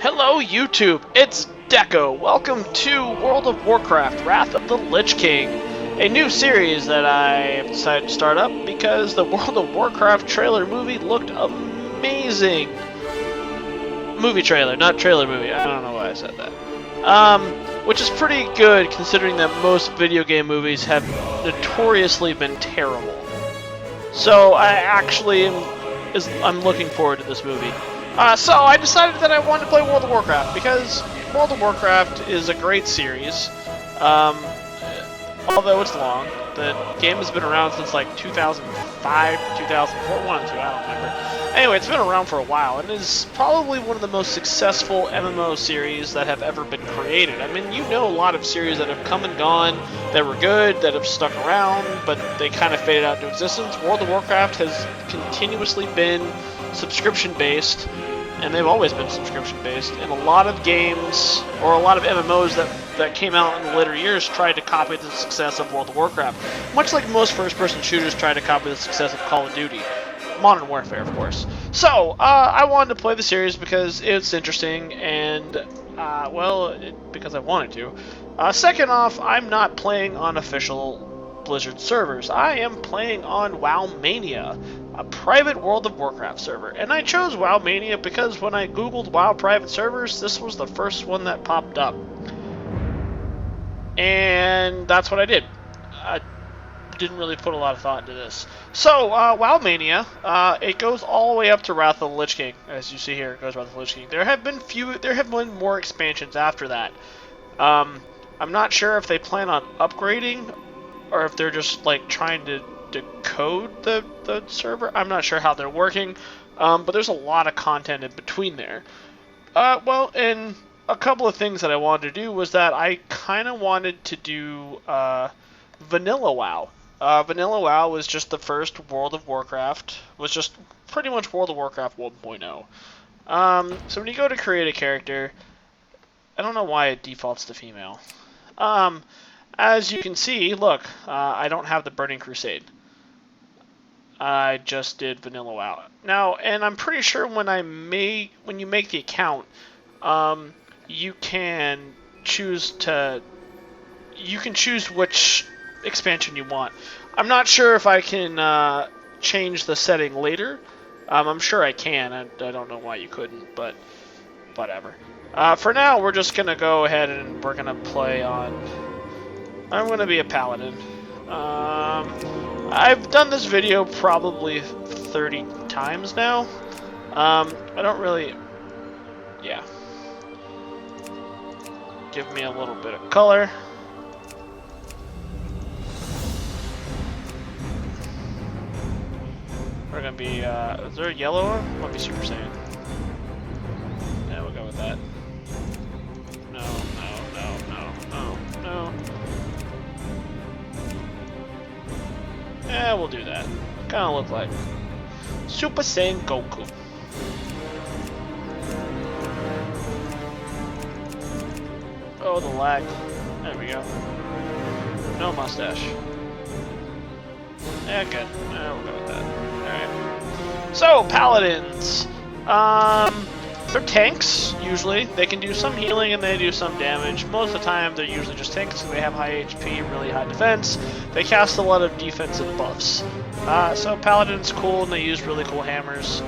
Hello YouTube, it's Deco. Welcome to World of Warcraft, Wrath of the Lich King, a new series that I have decided to start up because the World of Warcraft trailer movie looked amazing. Movie trailer, not trailer movie. I don't know why I said that. Which is pretty good considering that most video game movies have notoriously been terrible. So I actually I'm looking forward to this movie. So I decided that I wanted to play World of Warcraft because World of Warcraft is a great series. Although it's long, the game has been around since like 2005, 2004, one or two, I don't remember. Anyway, it's been around for a while and is probably one of the most successful MMO series that have ever been created. I mean, you know a lot of series that have come and gone, that were good, that have stuck around, but they kind of faded out into existence. World of Warcraft has continuously been subscription-based, and they've always been subscription-based, and a lot of games, or a lot of MMOs that came out in the later years tried to copy the success of World of Warcraft, much like most first-person shooters tried to copy the success of Call of Duty. Modern Warfare, of course. So, I wanted to play the series because it's interesting, and, because I wanted to. Second off, I'm not playing on official Blizzard servers. I am playing on WoWMania, a private World of Warcraft server. And I chose WoWMania because when I googled WoW private servers, this was the first one that popped up. And that's what I did. I didn't really put a lot of thought into this. So, WoWMania, it goes all the way up to Wrath of the Lich King. As you see here, it goes Wrath of the Lich King. There have been more expansions after that. I'm not sure if they plan on upgrading, or if they're just, like, trying to decode the server. I'm not sure how they're working, but there's a lot of content in between there. And a couple of things that I wanted to do was that I kind of wanted to do Vanilla WoW. Vanilla WoW was just the first World of Warcraft, was just pretty much World of Warcraft 1.0. So when you go to create a character, I don't know why it defaults to female. As you can see, look, I don't have the Burning Crusade. I just did Vanilla WoW. Now, and I'm pretty sure when you make the account, you can choose which expansion you want. I'm not sure if I can change the setting later. I'm sure I can. I don't know why you couldn't, but whatever. For now, we're just gonna go ahead and we're gonna play on. I'm gonna be a paladin. I've done this video probably 30 times now. I don't really. Yeah. Give me a little bit of color. We're gonna be, is there a yellow one? Let me Super Saiyan. Yeah, we'll go with that. No. Yeah, we'll do that. Kinda look like Super Saiyan Goku. Oh, the lag. There we go. No mustache. Yeah, good. Yeah, we'll go with that. Alright. So, paladins. They're tanks, usually. They can do some healing and they do some damage. Most of the time, they're usually just tanks because they have high HP, really high defense. They cast a lot of defensive buffs. So, paladins cool and they use really cool hammers.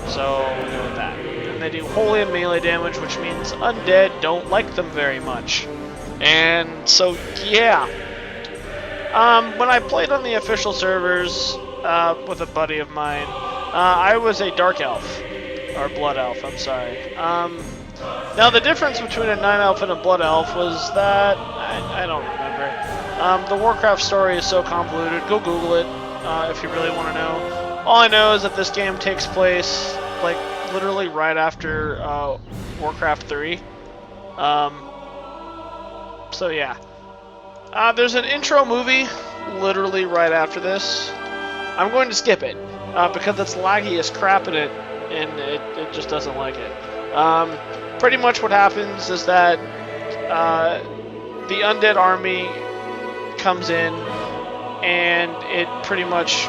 So, we'll go with that. And they do holy and melee damage, which means undead don't like them very much. And so, yeah. When I played on the official servers with a buddy of mine, I was a dark elf. Or blood elf, I'm sorry. Now, the difference between a night elf and a blood elf was that... I don't remember. The Warcraft story is so convoluted. Go Google it if you really want to know. All I know is that this game takes place, like, literally right after Warcraft 3. So, yeah. There's an intro movie literally right after this. I'm going to skip it because it's laggy as crap in it, and it just doesn't like it. Pretty much what happens is that the undead army comes in, and it pretty much,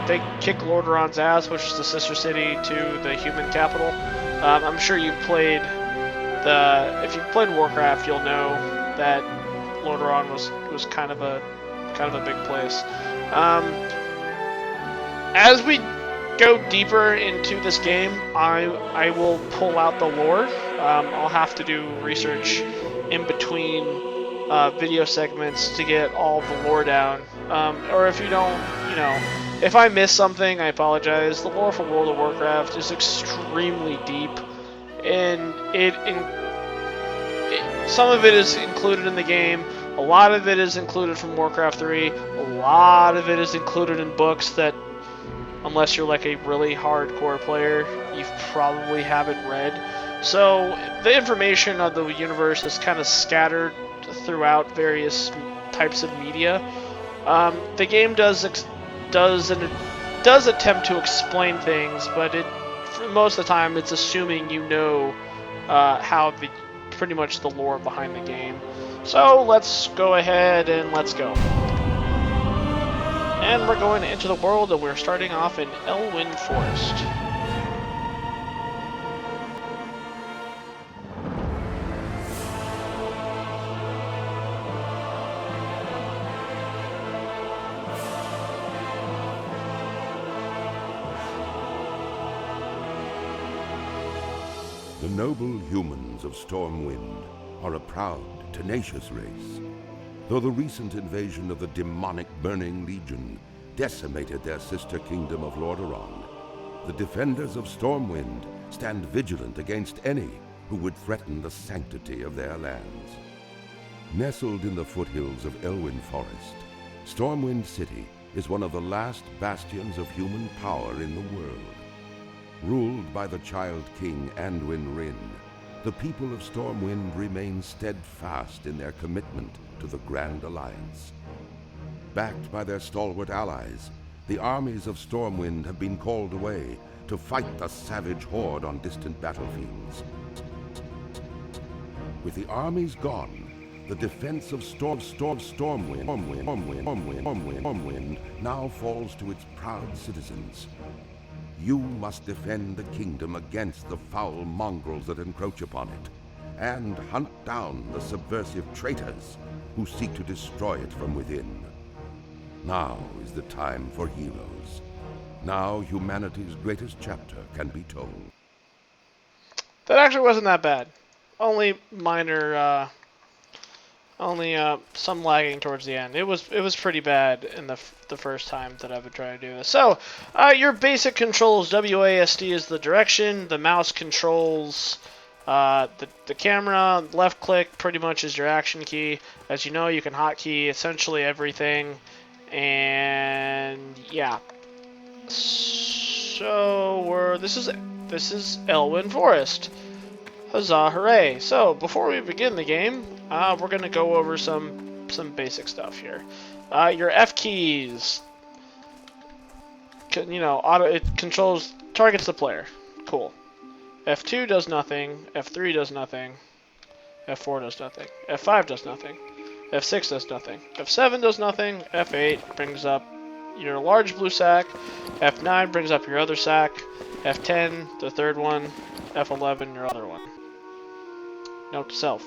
they kick Lordaeron's ass, which is the sister city to the human capital. I'm sure you've played if you've played Warcraft, you'll know that Lordaeron was kind of a big place. As we go deeper into this game, I will pull out the lore. I'll have to do research in between video segments to get all the lore down. Or if you don't, if I miss something, I apologize. The lore for World of Warcraft is extremely deep, and some of it is included in the game. A lot of it is included from Warcraft 3. A lot of it is included in books that, unless you're like a really hardcore player, you probably haven't read. So the information of the universe is kind of scattered throughout various types of media. The game does attempt to explain things, but for most of the time it's assuming you know how pretty much the lore behind the game. So let's go ahead and let's go. And we're going into the world, and we're starting off in Elwynn Forest. The noble humans of Stormwind are a proud, tenacious race. Though the recent invasion of the demonic Burning Legion decimated their sister kingdom of Lordaeron, the defenders of Stormwind stand vigilant against any who would threaten the sanctity of their lands. Nestled in the foothills of Elwynn Forest, Stormwind City is one of the last bastions of human power in the world. Ruled by the Child King Anduin Wrynn, the people of Stormwind remain steadfast in their commitment to the Grand Alliance. Backed by their stalwart allies, the armies of Stormwind have been called away to fight the savage horde on distant battlefields. With the armies gone, the defense of Stormwind now falls to its proud citizens. You must defend the kingdom against the foul mongrels that encroach upon it, and hunt down the subversive traitors who seek to destroy it from within. Now is the time for heroes. Now humanity's greatest chapter can be told. That actually wasn't that bad. Only minor, some lagging towards the end. It was pretty bad in the first time that I've been trying to do this. So, your basic controls: WASD is the direction. The mouse controls the camera. Left click pretty much is your action key. As you know, you can hotkey essentially everything. And yeah. So this is Elwynn Forest. Huzzah, hooray! So before we begin the game, we're gonna go over some basic stuff here. Your F keys, it targets the player. Cool. F2 does nothing. F3 does nothing. F4 does nothing. F5 does nothing. F6 does nothing. F7 does nothing. F8 brings up your large blue sack. F9 brings up your other sack. F10, the third one. F11, your other one. Note to self: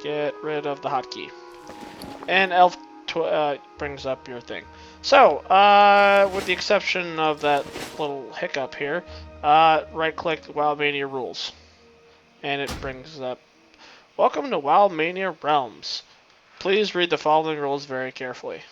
get rid of the hotkey. And F12 brings up your thing. So, with the exception of that little hiccup here, right-click WoWMania rules, and it brings up: welcome to WoWMania Realms. Please read the following rules very carefully.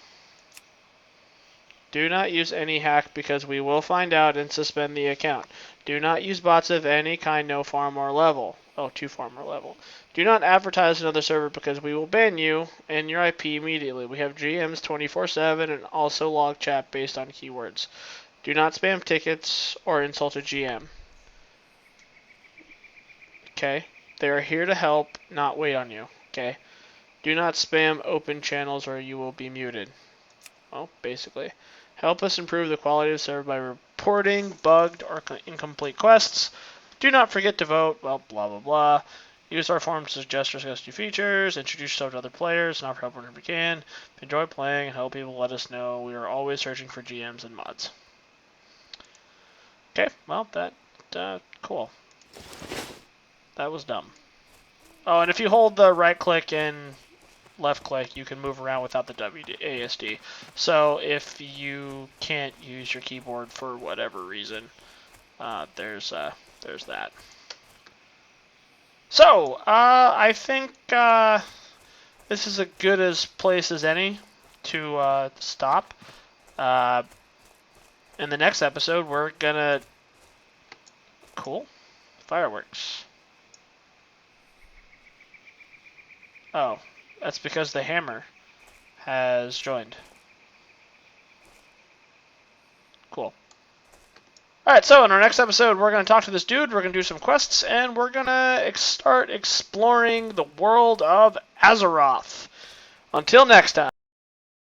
Do not use any hack because we will find out and suspend the account. Do not use bots of any kind, no farm or level. Oh, 2 farm or level. Do not advertise another server because we will ban you and your IP immediately. We have GMs 24/7 and also log chat based on keywords. Do not spam tickets or insult a GM. Okay? They are here to help, not wait on you. Okay? Do not spam open channels or you will be muted. Well, basically. Help us improve the quality of server by reporting bugged or incomplete quests. Do not forget to vote. Well, blah, blah, blah. Use our forum to suggest or discuss new features. Introduce yourself to other players and offer help whenever we can. Enjoy playing and help people let us know. We are always searching for GMs and mods. Okay, well, cool. That was dumb. Oh, and if you hold the right click and left click, you can move around without the WASD. So if you can't use your keyboard for whatever reason, there's that. So I think this is as good as place as any to stop. In the next episode, we're gonna cool fireworks. Oh, that's because the hammer has joined. Cool. Alright, so in our next episode, we're going to talk to this dude, we're going to do some quests, and we're going to start exploring the world of Azeroth. Until next time.